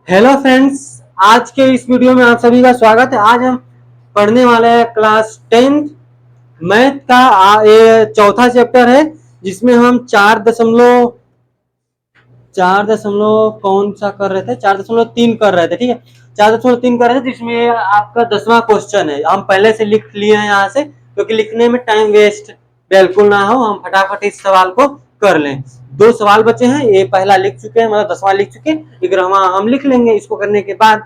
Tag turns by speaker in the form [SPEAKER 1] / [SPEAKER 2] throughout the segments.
[SPEAKER 1] Hello friends, आज के इस वीडियो में आप सभी का स्वागत है। आज हम पढ़ने वाले हैं क्लास 10th मैथ का ये चौथा चैप्टर है, जिसमें हम 4 दशमलव कौन सा कर रहे थे, 4.3 कर रहे थे। ठीक है, 4.3 कर रहे थे, जिसमें आपका 10वां क्वेश्चन है। हम पहले से लिख लिए हैं यहाँ से, क्योंकि लिखने में टाइम वेस्ट बिल्कुल ना हो, हम फटाफट इस सवाल को कर लें। 2 सवाल बचे हैं, ये पहला लिख चुके हैं, मतलब 10वां लिख चुके हैं, 11वां हम लिख लेंगे इसको करने के बाद।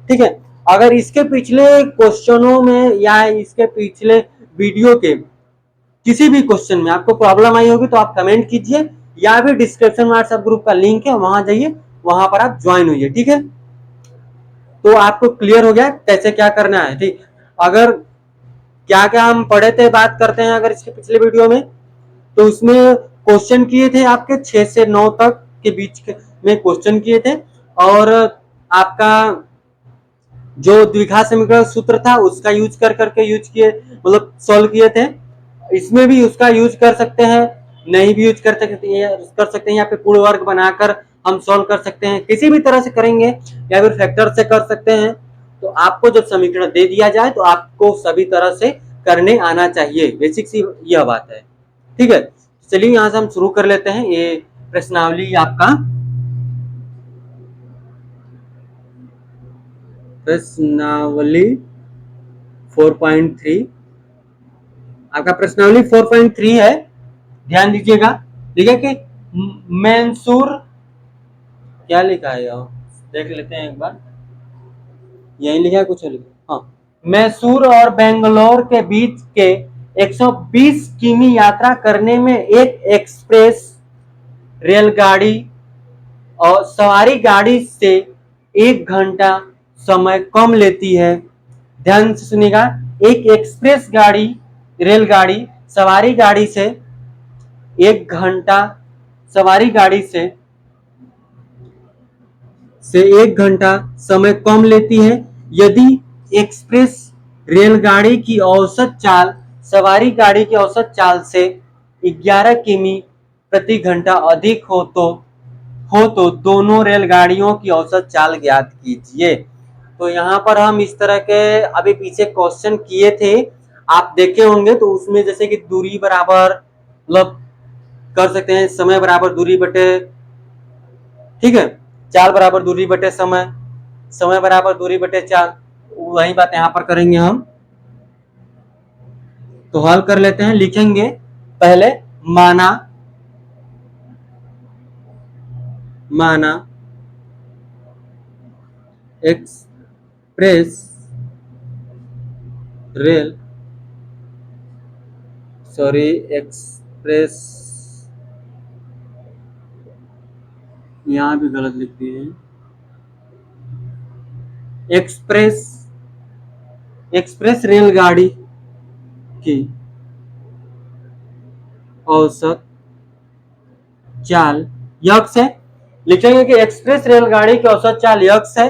[SPEAKER 1] ठीक है, अगर इसके पिछले क्वेश्चनों में या इसके पिछले वीडियो के किसी भी क्वेश्चन में आपको प्रॉब्लम आई होगी तो आप कमेंट कीजिए, या फिर डिस्क्रिप्शन में व्हाट्सएप ग्रुप का लिंक है, वहां जाइए, वहां पर आप ज्वाइन होइए। ठीक है, तो आपको क्लियर हो गया कैसे क्या करना है। ठीक, अगर क्या क्या हम पढ़े थे बात करते हैं, अगर इसके पिछले वीडियो में, तो उसमें क्वेश्चन किए थे आपके 6 से 9 तक के बीच में क्वेश्चन किए थे, और आपका जो द्विघात समीकरण सूत्र था उसका यूज कर करके यूज किए, मतलब सॉल्व किए थे। इसमें भी उसका यूज कर सकते हैं, नहीं भी यूज कर सकते हैं, या फिर पूर्ण वर्ग बनाकर हम सॉल्व कर सकते हैं, किसी भी तरह से करेंगे, या फिर फैक्टर से कर सकते हैं। तो आपको जब समीकरण दे दिया जाए तो आपको सभी तरह से करने आना चाहिए, बेसिक सी यह बात है। ठीक है, चलिए यहां से हम शुरू कर लेते हैं। ये प्रश्नावली आपका प्रश्नावली 4.3, आपका प्रश्नावली 4.3 है। ध्यान दीजिएगा, लिखा कि मैंसूर, क्या लिखा है यार, देख लेते हैं एक बार, यही लिखा है कुछ लिखा, हाँ, मैसूर और बेंगलोर के बीच के 120 किमी यात्रा करने में एक एक्सप्रेस रेलगाड़ी और सवारी गाड़ी से 1 घंटा समय कम लेती है। ध्यान से सुनिएगा, एक एक्सप्रेस गाड़ी रेलगाड़ी सवारी गाड़ी से 1 घंटा सवारी गाड़ी से 1 घंटा समय कम लेती है, यदि एक्सप्रेस रेलगाड़ी की औसत चाल सवारी गाड़ी की औसत चाल से 11 किमी प्रति घंटा अधिक हो तो दोनों रेलगाड़ियों की औसत चाल ज्ञात कीजिए। तो यहाँ पर हम इस तरह के अभी पीछे क्वेश्चन किए थे, आप देखे होंगे। तो उसमें जैसे कि दूरी बराबर, मतलब कर सकते हैं समय बराबर दूरी बटे, ठीक है, चाल बराबर दूरी बटे समय, समय बराबर दूरी बटे चाल, वही बात यहाँ पर करेंगे हम। तो हल कर लेते हैं, लिखेंगे पहले माना माना एक्सप्रेस रेल, सॉरी, एक्सप्रेस, यहां भी गलत लिख दिए हैं, एक्सप्रेस एक्सप्रेस रेलगाड़ी की औसत चाल यक्स है। लिखेंगे कि एक्सप्रेस रेलगाड़ी की औसत चाल यक्स है,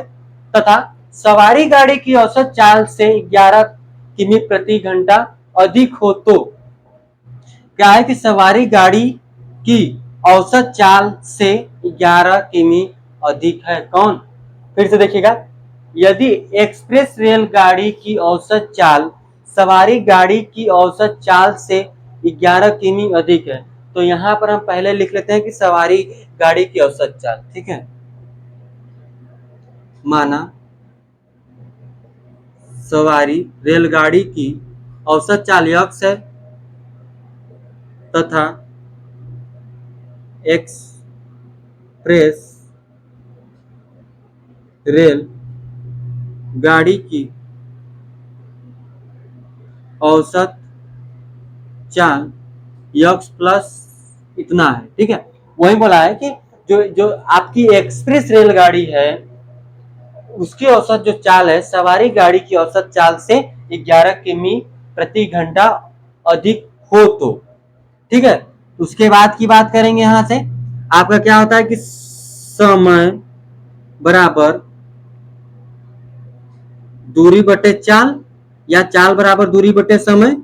[SPEAKER 1] तथा सवारी गाड़ी की औसत चाल से 11 किमी प्रति घंटा अधिक हो तो, क्या है कि सवारी गाड़ी की औसत चाल से 11 किमी अधिक है कौन, फिर से देखिएगा, यदि एक्सप्रेस रेलगाड़ी की औसत चाल सवारी गाड़ी की औसत चाल से 11 किमी अधिक है, तो यहां पर हम पहले लिख लेते हैं कि सवारी गाड़ी की औसत चाल। ठीक है, माना सवारी रेलगाड़ी की औसत चाल यक्स है, तथा एक्सप्रेस रेल गाड़ी की औसत चाल यक्स प्लस इतना है। ठीक है, वही बोला है कि जो जो आपकी एक्सप्रेस रेलगाड़ी है उसकी औसत जो चाल है सवारी गाड़ी की औसत चाल से 11 किमी प्रति घंटा अधिक हो तो, ठीक है। उसके बाद की बात करेंगे, यहां से आपका क्या होता है कि समय बराबर दूरी बटे चाल, या चाल बराबर दूरी बटे समय।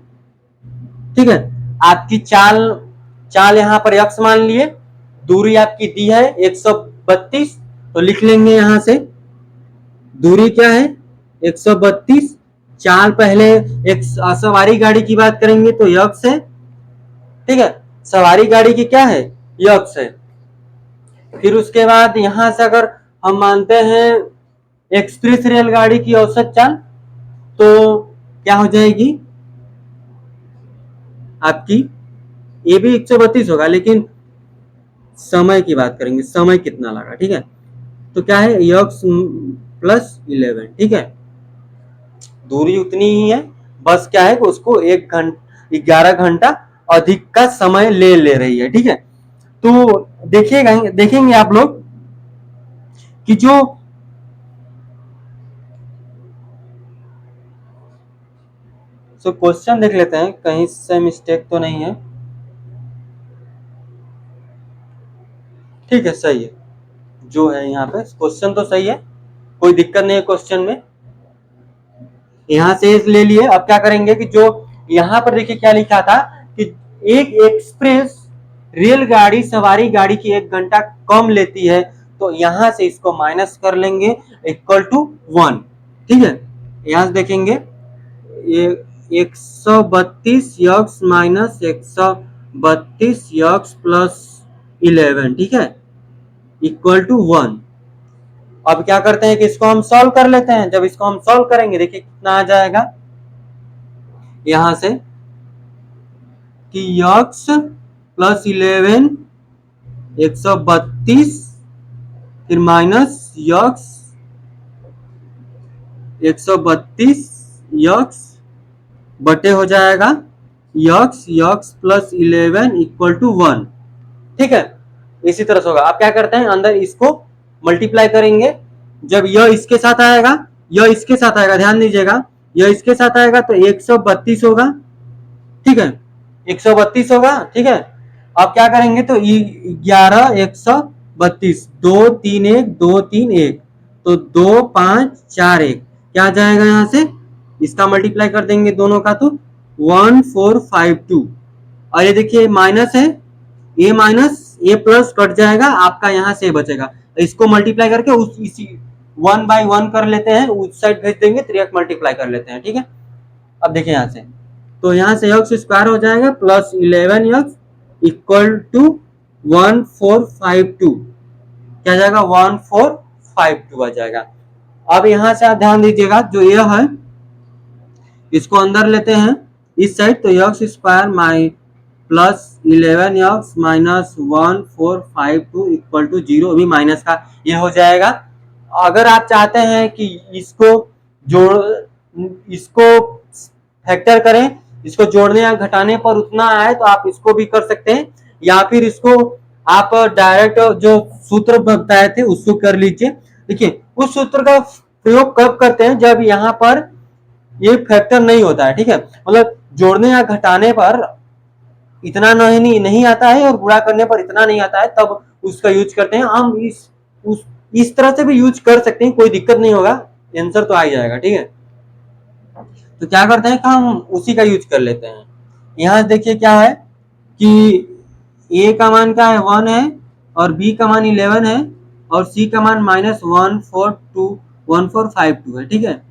[SPEAKER 1] ठीक है, आपकी चाल चाल यहां पर x मान लिए, दूरी आपकी दी है 132, तो लिख लेंगे यहां से दूरी क्या है 132। चाल पहले एक सवारी गाड़ी की बात करेंगे तो यक्स है, ठीक है, सवारी गाड़ी की क्या है यक्स है। फिर उसके बाद यहां से अगर हम मानते हैं एक्सप्रेस रेलगाड़ी की औसत चाल, तो क्या हो जाएगी आपकी, ये भी 132 होगा, लेकिन समय की बात करेंगे, समय कितना लगा, ठीक है। तो क्या है यक्स प्लस 11, ठीक है, दूरी उतनी ही है, बस क्या है कि उसको 11 घंटा अधिक का समय ले रही है, ठीक है। तो देखिएगा, देखेंगे आप लोग कि जो क्वेश्चन देख लेते हैं कहीं से मिस्टेक तो नहीं है, ठीक है, सही है, जो है यहाँ पे क्वेश्चन तो सही है, कोई दिक्कत नहीं है क्वेश्चन में, यहाँ से ले लिए। अब क्या करेंगे कि जो यहाँ पर देखिए क्या लिखा था कि एक एक्सप्रेस रेलगाड़ी सवारी गाड़ी की 1 घंटा कम लेती है, तो यहाँ से इसको माइनस कर लेंगे इक्वल टू 1, ठीक है। यहाँ से देखेंगे ये 132 यक्स माइनस 132 यक्स प्लस 11, ठीक है, इक्वल टू 1। अब क्या करते हैं कि इसको हम सॉल्व कर लेते हैं। जब इसको हम सॉल्व करेंगे देखिए कितना आ जाएगा यहां से कि यक्स प्लस 11 132 फिर माइनस यक्स 132 यक्स बटे हो जाएगा X X plus 11 equal to 1, ठीक है। इसी तरह से होगा। आप क्या करते हैं अंदर इसको मल्टीप्लाई करेंगे, जब यह इसके साथ आएगा, यह इसके साथ आएगा, ध्यान दीजिएगा, यह इसके साथ आएगा तो 132 होगा, ठीक है, 132 होगा, ठीक है। अब क्या करेंगे तो 11 132 2 3 1 2 3 1 तो 2 5 4 1 क्या जाएगा यहां से, इसका मल्टीप्लाई कर देंगे दोनों का तो 1452। और ये देखिए माइनस है, ए माइनस ए प्लस कट जाएगा, आपका यहाँ से बचेगा। इसको मल्टीप्लाई करके उस इसी 1/1 कर लेते हैं, उस साइड भेज देंगे, 3x मल्टीप्लाई कर लेते हैं, ठीक है। अब देखिए यहाँ से, तो यहाँ से यक्स स्क्वायर हो जाएगा प्लस 11 यक्स इक्वल टू 1452, क्या जाएगा 1452 आ जाएगा। अब यहाँ से आप ध्यान दीजिएगा, जो यह है इसको अंदर लेते हैं इस साइड, तो X square my plus 11 X minus 1452 equal to 0, अभी माइनस का ये हो जाएगा। अगर आप चाहते हैं कि इसको फैक्टर करें, इसको जोड़ने या घटाने पर उतना आए, तो आप इसको भी कर सकते हैं, या फिर इसको आप डायरेक्ट जो सूत्र बताए थे उसको कर लीजिए। देखिए उस सूत्र का प्रयोग कब करते हैं, जब यहाँ पर ये फैक्टर नहीं होता है, ठीक है, मतलब जोड़ने या घटाने पर इतना नहीं आता है और गुणा करने पर इतना नहीं आता है, तब उसका यूज करते हैं। हम इस तरह से भी यूज कर सकते हैं, कोई दिक्कत नहीं होगा, आंसर तो आ ही जाएगा, ठीक है। तो क्या करते हैं कि हम उसी का यूज कर लेते हैं। यहाँ देखिए क्या है कि ए का मान क्या है 1 है, और बी का मान 11 है, और सी का मान -1452 है, ठीक है,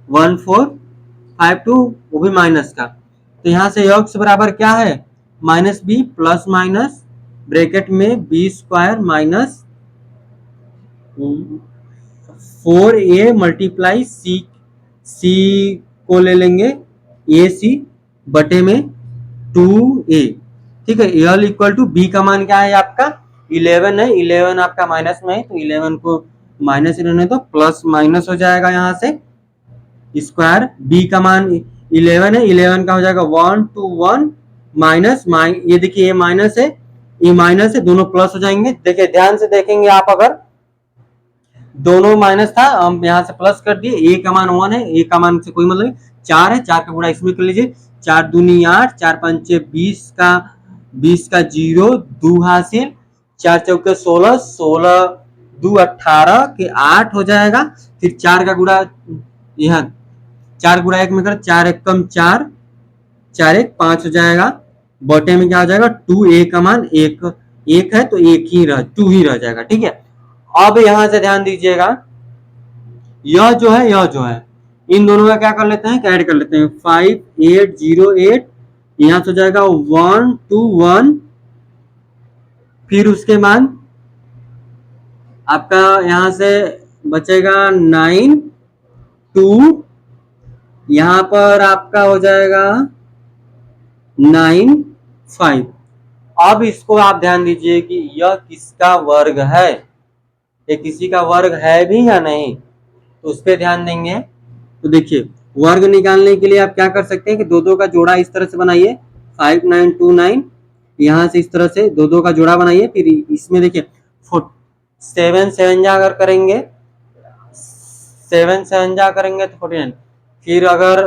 [SPEAKER 1] 1452 वो भी माइनस का। तो यहाँ से यक्स बराबर क्या है minus B plus minus bracket में B square minus 4a multiply C को ले लेंगे ए सी बटे में 2a, ठीक है। एल इक्वल टू बी का मान क्या है आपका 11 है, 11 आपका माइनस में है, तो 11 को माइनस रहने दो, प्लस माइनस हो जाएगा यहाँ से स्क्वायर, बी का मान 11 है, 11 का हो जाएगा 1 to 1 माइनस, ये देखिए ये माइनस है, ये माइनस है, दोनों प्लस हो जाएंगे। देखिए ध्यान से देखेंगे आप, अगर दोनों माइनस था हम यहाँ से प्लस कर दिए, ए का मान 1 है, ए का मान से कोई मतलब 4 है, 4 का गुणा इसमें कर लीजिए, 4 दूनी 8, 4 पंचे 20 का 0 2 हासिल, 4 चौके 16, 16 2 18 के 8 हो जाएगा। फिर 4 का गुणा यहाँ 4 गुणा 1 में कर, 4 1 कम 4, 4 1 5 हो जाएगा, बटे में क्या हो जाएगा 2, ए का मान 1 है तो 2 ही रह जाएगा, ठीक है। अब यहां से ध्यान दीजिएगा यह जो है इन दोनों का क्या कर लेते हैं, ऐड कर लेते हैं। 5808 यहाँ से हो जाएगा 121, फिर उसके बाद आपका यहाँ से बचेगा 92, यहाँ पर आपका हो जाएगा 95। अब इसको आप ध्यान दीजिए कि यह किसका वर्ग है, ये किसी का वर्ग है भी या नहीं, तो उस पर ध्यान देंगे। तो देखिए वर्ग निकालने के लिए आप क्या कर सकते हैं कि दो दो का जोड़ा इस तरह से बनाइए, 5929 यहाँ से इस तरह से दो दो का जोड़ा बनाइए। फिर इसमें देखिए 7 7 जा अगर करेंगे, 7 7 जा करेंगे तो 49, फिर अगर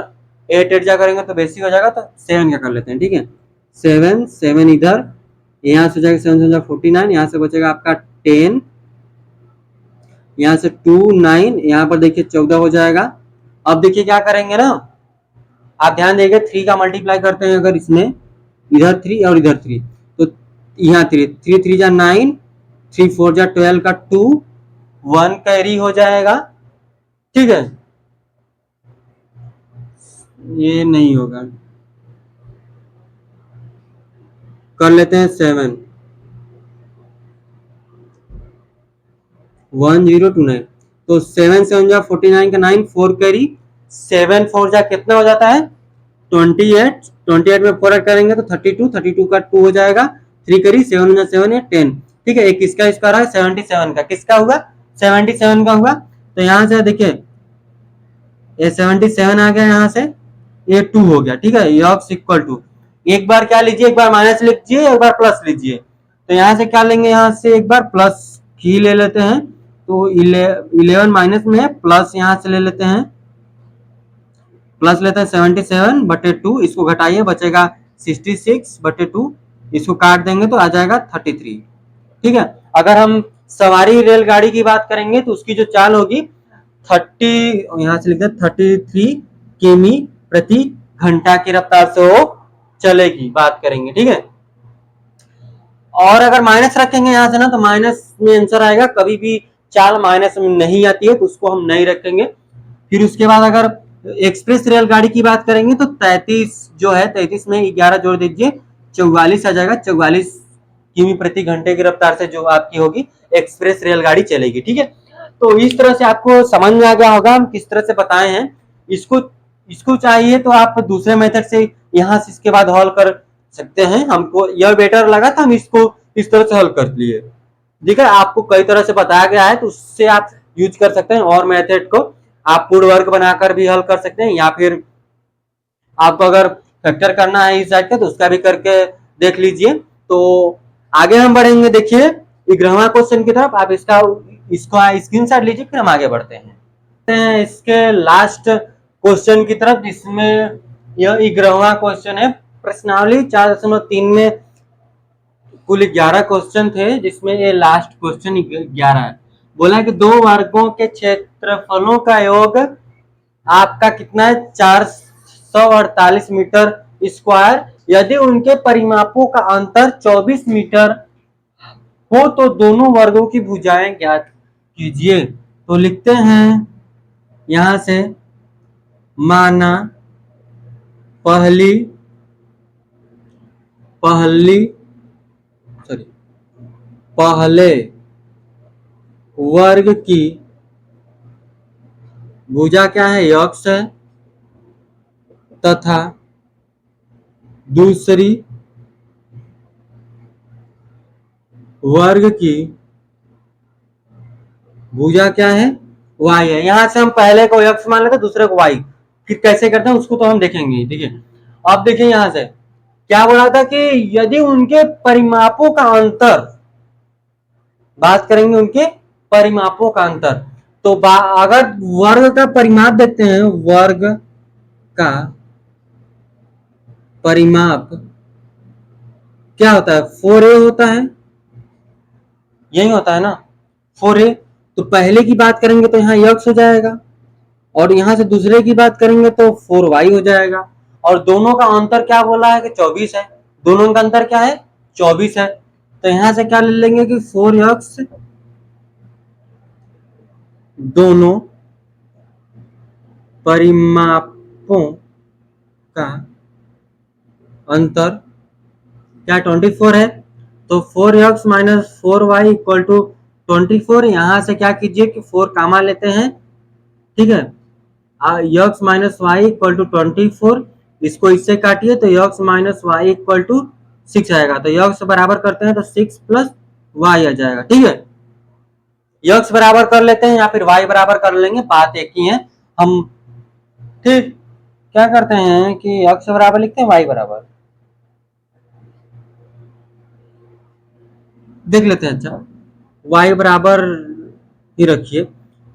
[SPEAKER 1] 8 8 जा करेंगे तो बेसिक हो जाएगा, तो 7 का कर लेते हैं, ठीक है। 7 7 इधर, यहाँ से जाएगा 7 7 49, यहाँ से बचेगा आपका 10, यहाँ से 2 9, यहाँ पर देखिए 14 हो जाएगा। अब देखिए क्या करेंगे ना, आप ध्यान देंगे 3 का मल्टीप्लाई करते हैं अगर इसमें, इधर 3 और इधर 3, तो यहाँ 3 3 3 जा 9, 3 4 जा 12 का 2, 1 कैरी हो जाएगा, ठीक है। ये नहीं होगा, कर लेते हैं 7 1029, तो 7 7 जा 49 का 9, 4 कैरी, 7 4 जा कितना हो जाता है 28, 28 में 4 ऐड करेंगे तो 32, 32 का 2 हो जाएगा, 3 करी 7 जा 7 या 10, ठीक है। एक किसका इसका रहा है 77 का, किसका हुआ 77 का हुआ। तो यहाँ से देखिए ये 77 आ गया, यहाँ से ये 2 हो गया, ठीक है। यक्स इक्वल टू, एक बार क्या लीजिए, एक बार माइनस लीजिए, एक बार प्लस लीजिए। तो यहाँ से क्या लेंगे, यहाँ से एक बार प्लस ही ले लेते हैं, तो 11 माइनस में है, प्लस यहाँ से ले लेते हैं, प्लस लेते हैं 77/2, इसको घटाइए बचेगा 66/2, इसको काट देंगे तो आ जाएगा 33, ठीक है। अगर हम सवारी रेलगाड़ी की बात करेंगे तो उसकी जो चाल होगी 30, यहाँ से लिखते हैं 33 किमी प्रति घंटा की रफ्तार से वो चलेगी, बात करेंगे, ठीक है। और अगर माइनस रखेंगे यहाँ से ना, तो माइनस में आंसर आएगा, कभी भी चाल माइनस में नहीं आती है तो उसको हम नहीं रखेंगे। फिर उसके बाद अगर एक्सप्रेस रेलगाड़ी की बात करेंगे तो 33 जो है, 33 में 11 जोड़ दीजिए, 44 आ जाएगा, 44 किमी प्रति घंटे की रफ्तार से जो आपकी होगी एक्सप्रेस रेलगाड़ी चलेगी, ठीक है। तो इस तरह से आपको समझ में आ गया होगा हम किस तरह से बताए हैं। इसको इसको चाहिए तो आप दूसरे मेथड से यहाँ से इसके बाद हल कर सकते हैं, हमको यह बेटर लगा था, हम इसको इस तरह से हल कर लिए, ठीक है। आपको कई तरह से बताया गया है तो उससे आप यूज कर सकते हैं, और मेथड को आप पूर्ण वर्ग बनाकर भी हल कर सकते हैं, या फिर आपको अगर फैक्टर करना है इस साइड का तो उसका भी करके देख लीजिए। तो आगे हम बढ़ेंगे, देखिए 11वां क्वेश्चन की तरफ, आप इसको स्क्रीनशॉट लीजिए, फिर हम आगे बढ़ते हैं इसके लास्ट क्वेश्चन की तरफ, जिसमें यह 11वां क्वेश्चन है। प्रश्नावली 4.3 में कुल 11 क्वेश्चन थे, जिसमें ये लास्ट क्वेश्चन 11 है। बोला कि दो वर्गों के क्षेत्रफलों का योग आपका कितना है 448 मीटर स्क्वायर, यदि उनके परिमापों का अंतर 24 मीटर हो तो दोनों वर्गों की भुजाएं ज्ञात कीजिए। तो लिखते हैं यहां से, माना पहले वर्ग की भुजा क्या है, यक्स है, तथा दूसरी वर्ग की भुजा क्या है, वाई है। यहां से हम पहले को यक्स मान लेते, दूसरे को वाई, फिर कैसे करते हैं उसको तो हम देखेंगे, ठीक है। अब देखिए यहां से क्या बोला था कि यदि उनके परिमापों का अंतर, बात करेंगे उनके परिमापों का अंतर, तो अगर वर्ग का परिमाप देखते हैं, वर्ग का परिमाप क्या होता है 4a होता है, यही होता है ना 4a। तो पहले की बात करेंगे तो यहाँ यक्स हो जाएगा, और यहां से दूसरे की बात करेंगे तो 4y हो जाएगा, और दोनों का अंतर क्या बोला है कि 24 है, दोनों का अंतर क्या है 24 है। तो यहां से क्या ले लेंगे कि 4x दोनों परिमापों का अंतर क्या 24 है, तो 4x minus 4y equal to 24। यहाँ से क्या कीजिए कि 4 कामा लेते हैं, ठीक है, x minus Y equal to 24, इसको इससे काटिए तो x minus Y equal to 6 आएगा, तो x बराबर करते हैं तो 6 प्लस वाई आ जाएगा, ठीक है। x बराबर कर लेते हैं या फिर y बराबर कर लेंगे, बात एक ही है। हम ठीक क्या करते हैं कि x बराबर लिखते हैं, y बराबर देख लेते हैं। अच्छा y बराबर ही रखिए,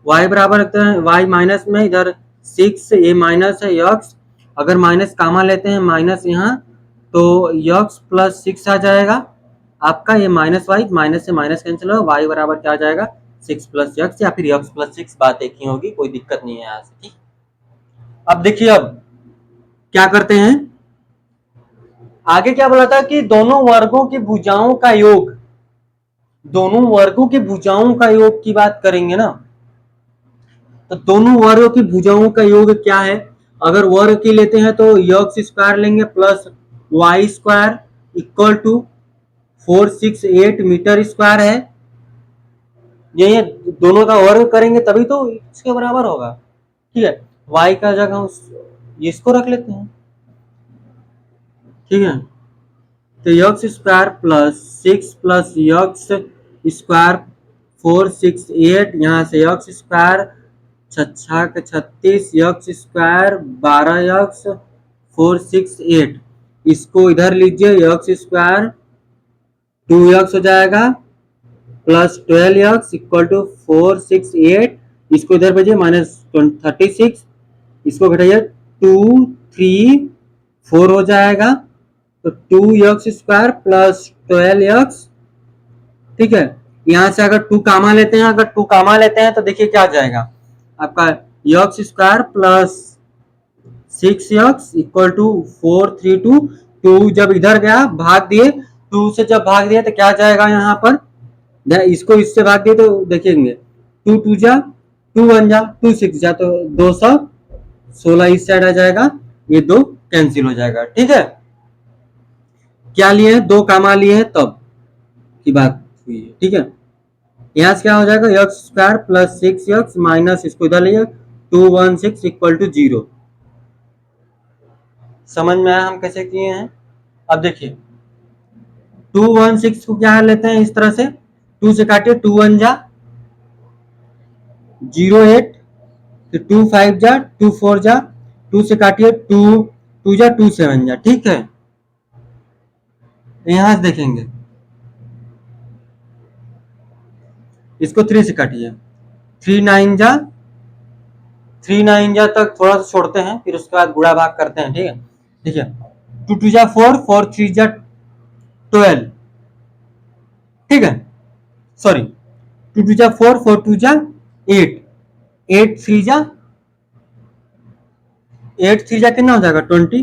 [SPEAKER 1] y बराबर रखते हैं, y माइनस में इधर 6, ये माइनस है x, अगर माइनस कामा लेते हैं माइनस यहाँ, तो x प्लस 6 आ जाएगा आपका, ये माइनस वाई, माइनस से माइनस कैंसिल होगा, y बराबर क्या आ जाएगा 6 प्लस x या फिर x प्लस 6, बात एक ही होगी, कोई दिक्कत नहीं है यहाँ से, ठीक। अब देखिए अब क्या करते हैं, आगे क्या बोला था कि दोनों वर्गों की भुजाओं का योग, दोनों वर्गों की भुजाओं का योग की बात करेंगे ना, तो दोनों वर्गों की भुजाओं का योग क्या है, अगर वर्ग की लेते हैं तो x स्क्वायर लेंगे plus Y square equal to 468 metre square है, ये दोनों का वर्ग करेंगे तभी तो इसके बराबर होगा, ठीक है। y का जगह हम इसको रख लेते हैं, ठीक है, तो x square plus 6 plus x square 468, यहाँ से x square 36 x square 12x 468, इसको इधर लीजिए, x स्क्वायर 2x हो जाएगा प्लस 12x इक्वल टू 468, इसको इधर भेजिए माइनस 36, इसको घटाइए 2 3 4 हो जाएगा, तो 2x स्क्वायर प्लस 12x, ठीक है। यहाँ से अगर 2 कामा लेते हैं, अगर 2 कामा लेते हैं तो देखिए क्या आ जाएगा आपका, x square plus 6x equal to 432, 2 जब इधर गया भाग दिए, 2 से जब भाग दिए तो क्या जाएगा यहाँ पर, इसको इससे भाग दिए तो देखेंगे 2 2 जा 2 1 जा 2 6 जा, तो 216 इस साइड आ जाएगा, ये 2 कैंसिल हो जाएगा, ठीक है। क्या लिए हैं, 2 कामा लिए हैं तब की बात हुई है, ठीक है। यहाँ से क्या हो जाएगा, x square plus 6x minus इसको इधर लिए 216 इक्वल टू 0, समझ में आया हम कैसे किए हैं। अब देखिए 216 को क्या लेते हैं इस तरह से, 2 से काटिए 2 1 जा 08, तो 2 5 जा 2 4 जा, 2 से काटिए 2 2 जा 2 7 जा, ठीक है। यहाँ से देखेंगे इसको 3 से काटिए, 3 9 जा 3 9 जा तक थोड़ा सा छोड़ते हैं, फिर उसके बाद गुणा भाग करते हैं, ठीक है। ठीक है 2 2 जा 4 4 3 जा 12, ठीक है, सॉरी 2 2 जा 4 4 2 जा 8 8 3 जा 8 3 जा कितना हो जाएगा 24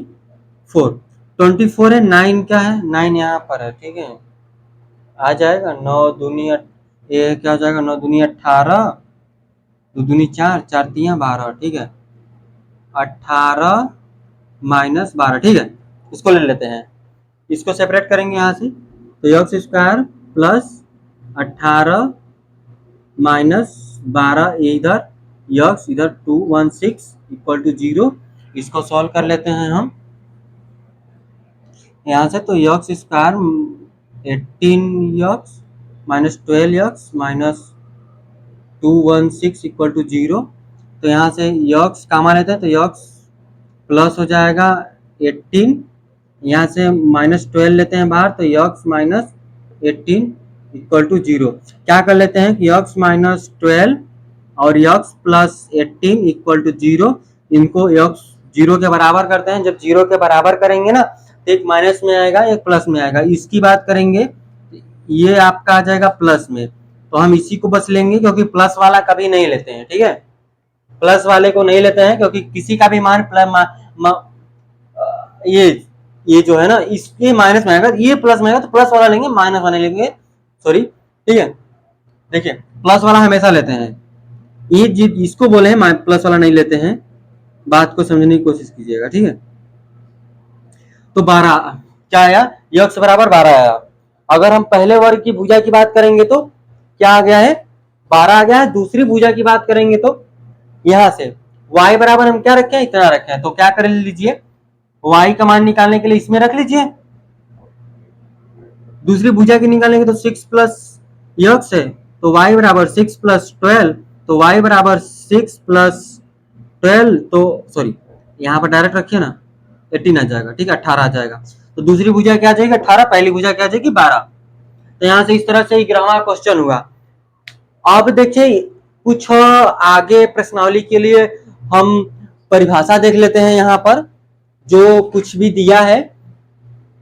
[SPEAKER 1] 24 है, 9 क्या है 9 यहाँ पर है, ठीक है, आ जाएगा 9 दूनी ये क्या हो जाएगा 9 दूनी 18 2 दूनी 4 4 3 12, ठीक है 18 माइनस 12, ठीक है। इसको ले लेते हैं, इसको सेपरेट करेंगे यहाँ से, तो एक्स स्क्वायर प्लस 18 माइनस 12 इधर एक्स इधर 216 इक्वल टू 0, इसको सॉल्व कर लेते हैं हम यहाँ से, तो X square 18x minus 12x minus 216 equal to 0, तो यहाँ से x कामा लेते हैं तो x प्लस हो जाएगा 18, यहाँ से माइनस 12 लेते हैं बाहर, तो x माइनस 18 इक्वल टू 0, क्या कर लेते हैं कि x माइनस 12 और x प्लस 18 इक्वल टू 0, इनको x 0 के बराबर करते हैं, जब 0 के बराबर करेंगे ना तो एक माइनस में आएगा एक प्लस में आएगा, इसकी बात करेंगे ये आपका आ जाएगा प्लस में, तो हम इसी को बस लेंगे क्योंकि प्लस वाला कभी नहीं लेते हैं, ठीक है, प्लस वाले को नहीं लेते हैं क्योंकि किसी का भी मान ये जो है ना इसके माइनस में आएगा, ये प्लस में आएगा तो प्लस वाला लेंगे माइनस वाला लेंगे, सॉरी, ठीक है। देखिए प्लस वाला हमेशा लेते हैं, ये इसको बोले हैं प्लस वाला नहीं लेते हैं, बात को समझने की कोशिश कीजिएगा, ठीक है। तो 12 क्या आया, यक्स बराबर 12 आया। अगर हम पहले वर्ग की भुजा की बात करेंगे तो क्या आ गया है, 12 आ गया है। दूसरी भुजा की बात करेंगे तो यहां से y बराबर हम क्या रखे हैं, इतना रखे हैं। तो क्या कर लीजिए, y का मान निकालने के लिए इसमें रख लीजिए, दूसरी भुजा की निकालेंगे तो 6 प्लस यक्स है, तो y बराबर 6 प्लस 12, तो y बराबर 6 प्लस 12, तो सॉरी यहाँ पर डायरेक्ट रखिए ना, 18 आ जाएगा, ठीक है, 18 आ जाएगा। तो दूसरी भुजा क्या आ जाएगी 18, पहली भुजा क्या आ जाएगी 12। तो यहाँ से इस तरह से 11वां क्वेश्चन हुआ। अब देखिए कुछ आगे प्रश्नावली के लिए हम परिभाषा देख लेते हैं। यहाँ पर जो कुछ भी दिया है,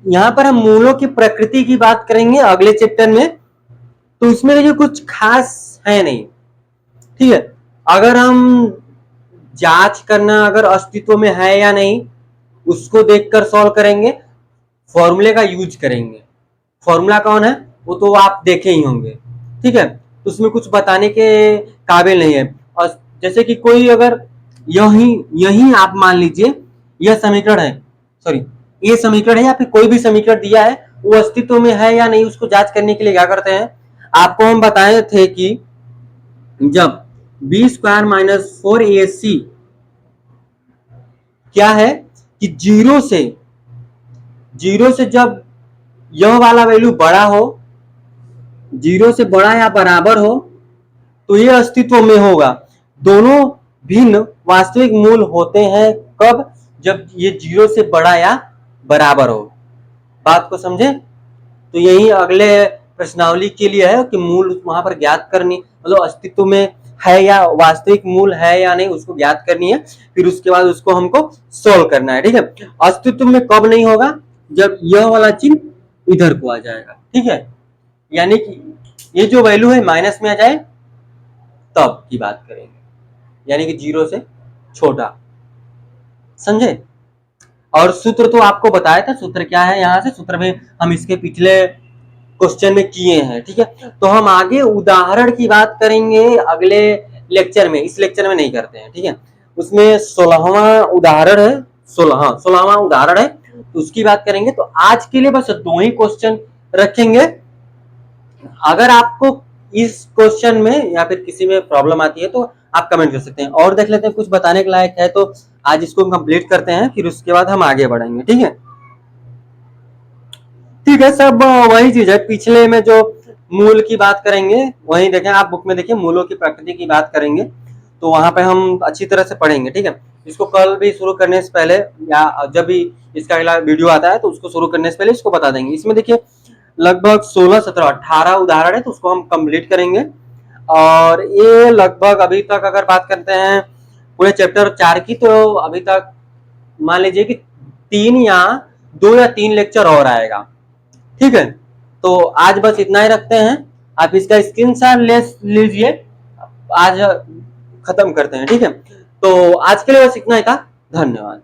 [SPEAKER 1] यहाँ पर हम मूलों की प्रकृति की बात करेंगे अगले चैप्टर में, तो इसमें देखिए कुछ खास है नहीं, ठीक है। अगर हम जांच करना अगर अस्तित्व में है या नहीं उसको देखकर सॉल्व करेंगे, फॉर्मूले का यूज करेंगे। फॉर्मूला कौन है वो तो आप देखे ही होंगे, ठीक है। तो उसमें कुछ बताने के काबिल नहीं है। और जैसे कि कोई अगर यही यही आप मान लीजिए यह समीकरण है, सॉरी ये समीकरण है या फिर कोई भी समीकरण दिया है, वो अस्तित्व में है या नहीं उसको जांच करने के लिए क्या करते हैं, आपको हम बताए थे कि जब बी स्क्वायर माइनस 4ac क्या है कि जीरो से जब यह वाला वैल्यू बड़ा हो, जीरो से बड़ा या बराबर हो तो ये अस्तित्व में होगा। दोनों भिन्न वास्तविक मूल होते हैं कब, जब ये जीरो से बड़ा या बराबर हो। बात को समझे, तो यही अगले प्रश्नावली के लिए है कि मूल वहां पर ज्ञात करनी, मतलब अस्तित्व में है या वास्तविक मूल है या नहीं उसको ज्ञात करनी है, फिर उसके बाद उसको हमको सोल्व करना है, ठीक है। अस्तित्व में कब नहीं होगा, जब यह वाला चिन्ह इधर को आ जाएगा, ठीक है, यानी कि ये जो वैल्यू है माइनस में आ जाए तब की बात करेंगे, यानी कि जीरो से छोटा, समझे। और सूत्र तो आपको बताया था, सूत्र क्या है, यहाँ से सूत्र में हम इसके पिछले क्वेश्चन में किए हैं, ठीक है। तो हम आगे उदाहरण की बात करेंगे अगले लेक्चर में, इस लेक्चर में नहीं करते हैं, ठीक है। उसमें 16वां उदाहरण है, 16वां उदाहरण है, तो उसकी बात करेंगे। तो आज के लिए बस 2 ही क्वेश्चन रखेंगे। अगर आपको इस क्वेश्चन में या फिर किसी में प्रॉब्लम आती है तो आप कमेंट कर सकते हैं, और देख लेते हैं कुछ बताने के लायक है तो आज इसको कंप्लीट करते हैं, फिर उसके बाद हम आगे बढ़ेंगे, ठीक है। ठीक है, सब वही चीज है, पिछले में जो मूल की बात करेंगे वही देखें, आप बुक में देखिए मूलों की प्रकृति की बात करेंगे, तो वहां पे हम अच्छी तरह से पढ़ेंगे, ठीक है। इसको कल भी शुरू करने से पहले या जब भी इसका अगला वीडियो आता है तो उसको शुरू करने से पहले इसको बता देंगे। इसमें देखिए लगभग 16, 17, 18 उदाहरण है, तो उसको हम कंप्लीट करेंगे। और ये लगभग अभी तक अगर बात करते हैं पूरे चैप्टर 4 की, तो अभी तक मान लीजिए कि 2 या 3 लेक्चर और आएगा, ठीक है। तो आज बस इतना ही रखते हैं, आप इसका स्क्रीनशॉट ले लीजिए, आज खत्म करते हैं, ठीक है। तो आज के लिए बस इतना ही था, धन्यवाद।